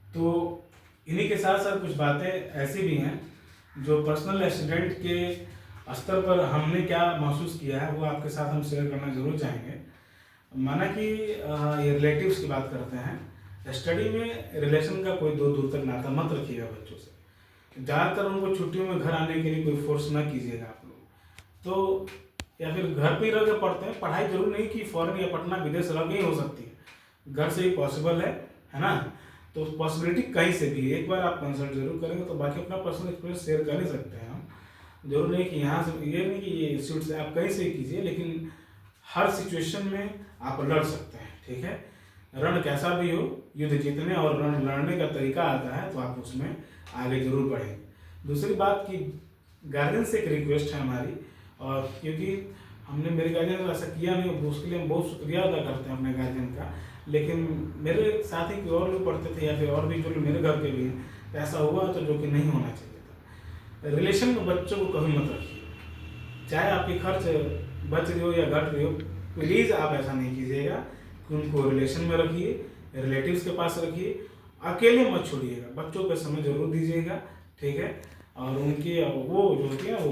तो इन्हीं के साथ साथ कुछ बातें ऐसी भी हैं जो पर्सनल एक्सीडेंट के स्तर पर हमने क्या महसूस किया है वो आपके साथ हम शेयर करना जरूर चाहेंगे। माना कि ये रिलेटिव्स की बात करते हैं, स्टडी में रिलेशन का कोई दूर तक नाता मत रखिएगा बच्चों से। ज़्यादातर उनको छुट्टियों में घर आने के लिए कोई फोर्स ना कीजिएगा आप लोग। तो या फिर घर पे ही रह के पढ़ते हैं, पढ़ाई जरूर नहीं कि फॉरेन या पटना विदेश रह के ही हो सकती है, घर से ही पॉसिबल है ना। तो पॉसिबिलिटी कहीं से भी एक बार आप कंसल्ट जरूर करेंगे तो बाकी अपना पर्सनल एक्सपीरियंस शेयर कर नहीं सकते हैं हम। जरूर नहीं कि यहाँ से, ये नहीं कि ये इंस्टीट्यूट से, आप कहीं से ही कीजिए, लेकिन हर सिचुएशन में आप लड़ सकते हैं, ठीक है। रण कैसा भी हो, युद्ध जीतने और रण लड़ने का तरीका आता है तो आप उसमें आगे जरूर बढ़ेंगे। दूसरी बात कि गार्जियन से एक रिक्वेस्ट है हमारी, और क्योंकि हमने मेरे गार्जियन ने ऐसा किया नहीं, उसके लिए हम बहुत शुक्रिया अदा करते हैं अपने गार्जियन का, लेकिन मेरे साथ ही और लोग पढ़ते थे या फिर और भी जो लोग मेरे घर के भी हैं, तो ऐसा हुआ तो जो कि नहीं होना चाहिए था। रिलेशन में बच्चों को कभी मत रखिए, चाहे आपकी खर्च बच रही हो या घट रही हो, प्लीज़ आप ऐसा नहीं कीजिएगा कि उनको रिलेशन में रखिए, रिलेटिव्स के पास रखिए, अकेले मत छोड़िएगा, बच्चों को समय जरूर दीजिएगा, ठीक है। और उनकी वो जो होती है वो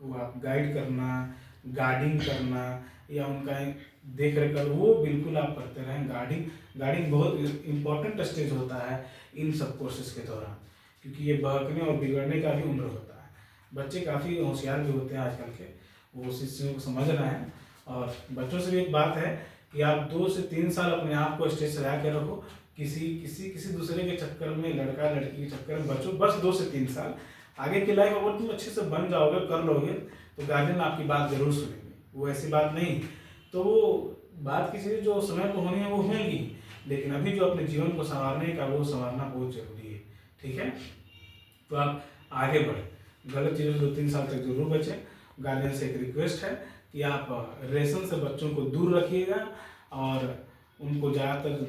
वो आप गाइड करना, गार्डिंग करना या उनका देख रेख कर, वो बिल्कुल आप करते रहें। गार्डिंग बहुत इम्पोर्टेंट स्टेज होता है इन सब कोर्सेज के दौरान, क्योंकि ये बहकने और बिगड़ने का भी उम्र होता है। बच्चे काफ़ी होशियार भी होते हैं आजकल के, वो उस चीज़ों को समझ रहे हैं। और बच्चों से भी एक बात है कि आप 2 से 3 साल अपने आप को स्टेज सजा के रखो, किसी दूसरे के चक्कर में, लड़का लड़की के चक्कर में बच्चों, बस 2 से 3 साल। आगे की लाइफ अगर तुम अच्छे से बन जाओगे, कर लोगे, तो गार्जियन आपकी बात जरूर सुनेंगे। वो ऐसी बात नहीं, तो वो बात की चीज़ें जो समय पर होनी है वो होंगी, लेकिन अभी जो अपने जीवन को संवारने का, वो संवारना बहुत जरूरी है, ठीक है। तो आप आगे बढ़े, गलत चीज़ों से 2-3 साल तक जरूर बचें। गार्जियन से एक रिक्वेस्ट है कि आप रिलेशन से बच्चों को दूर रखिएगा और उनको ज़्यादातर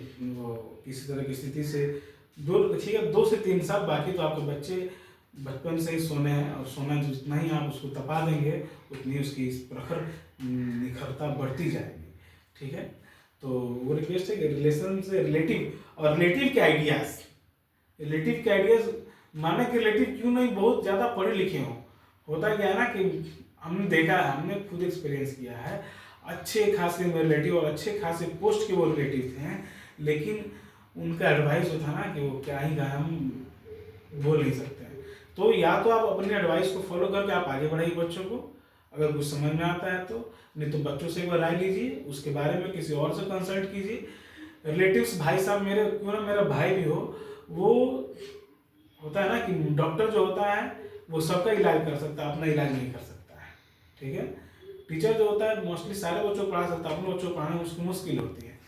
किसी तरह की स्थिति से दूर रखिएगा 2 से 3 साल। बाकी तो आपके बच्चे बचपन से ही सोने हैं, और सोना जितना ही आप उसको तपा देंगे उतनी उसकी प्रखर निखरता बढ़ती जाएगी, ठीक है। तो वो रिक्वेस्ट है कि रिलेशन से रिलेटिव के आइडियाज़ माने कि रिलेटिव क्यों नहीं बहुत ज़्यादा पढ़े लिखे हों। होता क्या है ना कि हमने देखा है, हमने खुद एक्सपीरियंस किया है, अच्छे खासे मेरे रिलेटिव और अच्छे खासे पोस्ट के वो रिलेटिव थे, लेकिन उनका एडवाइस जो था ना कि वो क्या ही हम बोल नहीं सकते हैं। तो या तो आप अपने एडवाइस को फॉलो करके आप आगे बढ़ाइए बच्चों को, अगर कुछ समझ में आता है तो, नहीं तो बच्चों से एक बार राय लीजिए, उसके बारे में किसी और से कंसल्ट कीजिए। रिलेटिव्स, भाई साहब, मेरे क्यों ना मेरा भाई भी हो, वो होता है ना कि डॉक्टर जो होता है वो सबका इलाज कर सकता है, अपना इलाज नहीं कर सकता है, ठीक है। टीचर जो होता है मोस्टली सारे बच्चों को पढ़ा सकता है, अपने बच्चों को पढ़ाना उसकी मुश्किल होती है।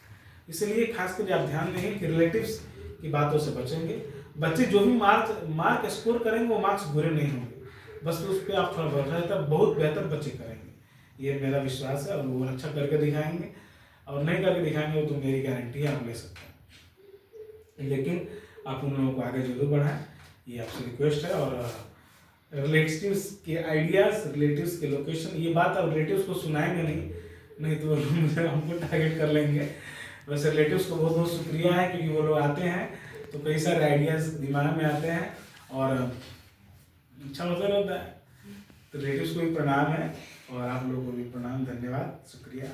इसलिए खासकर आप ध्यान देंगे कि रिलेटिव्स की बातों से बचेंगे। बच्चे जो भी मार्क स्कोर करेंगे वो मार्क्स बुरे नहीं होंगे, बस उस पर आप थोड़ा भरोसा रहता है, बहुत बेहतर बच्चे करेंगे, ये मेरा विश्वास है। और वो अच्छा करके दिखाएंगे, और नहीं करके दिखाएंगे वो तो मेरी गारंटी है, आप ले सकते हैं। लेकिन आप उन लोगों को आगे जरूर बढ़ाएं, ये आपसे रिक्वेस्ट है। और रिलेटिव्स के आइडियाज़, रिलेटिव्स के लोकेशन, ये बात आप रिलेटिव्स को सुनाएंगे नहीं तो हमको टारगेट कर लेंगे। वैसे रिलेटिव्स को बहुत बहुत शुक्रिया है, क्योंकि वो लोग आते हैं तो कई सारे आइडियाज़ दिमाग में आते हैं और अच्छा होता रहता है। तो रिलेटिव्स को भी प्रणाम है, और आप लोगों को भी प्रणाम, धन्यवाद, शुक्रिया।